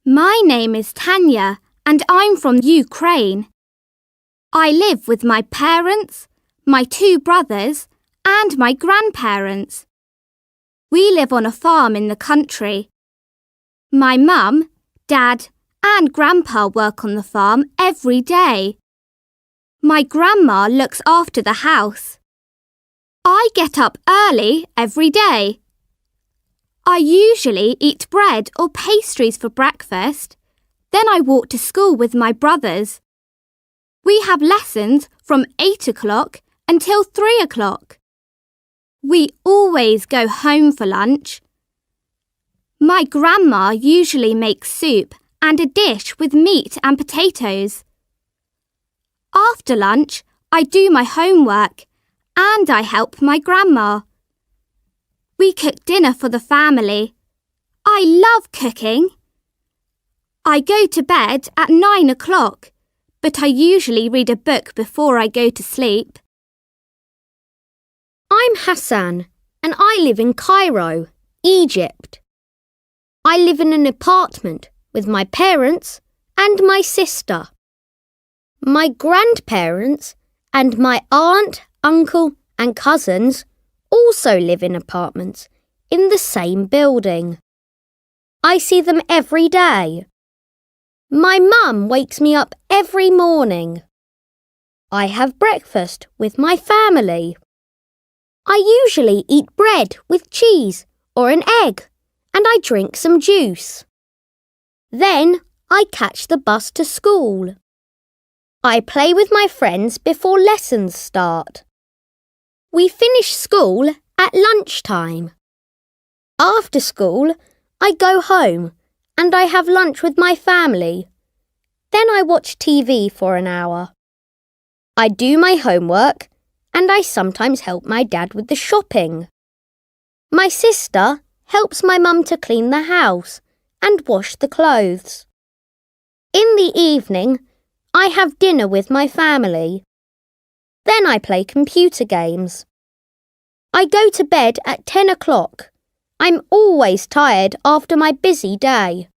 My name is Tanya and I'm from Ukraine. I live with my parents, my 2 brothers and my grandparents. We live on a farm in the country. My mum, dad and grandpa work on the farm every day. My grandma looks after the house. I get up early every day. I usually eat bread or pastries for breakfast. Then I walk to school with my brothers. We have lessons from 8 o'clock until 3 o'clock. We always go home for lunch. My grandma usually makes soup and a dish with meat and potatoes. After lunch, I do my homework and I help my grandma. We cook dinner for the family. I love cooking. I go to bed at 9 o'clock, but I usually read a book before I go to sleep. I'm Hassan and I live in Cairo, Egypt. I live in an apartment with my parents and my sister. My grandparents and my aunt, uncle and cousins also live in apartments in the same building. I see them every day. My mum wakes me up every morning. I have breakfast with my family. I usually eat bread with cheese or an egg, and I drink some juice. Then I catch the bus to school. I play with my friends before lessons start. We finish school at lunchtime. After school, I go home and I have lunch with my family. Then I watch TV for an hour. I do my homework and I sometimes help my dad with the shopping. My sister helps my mum to clean the house and wash the clothes. In the evening, I have dinner with my family. Then I play computer games. I go to bed at 10 o'clock. I'm always tired after my busy day.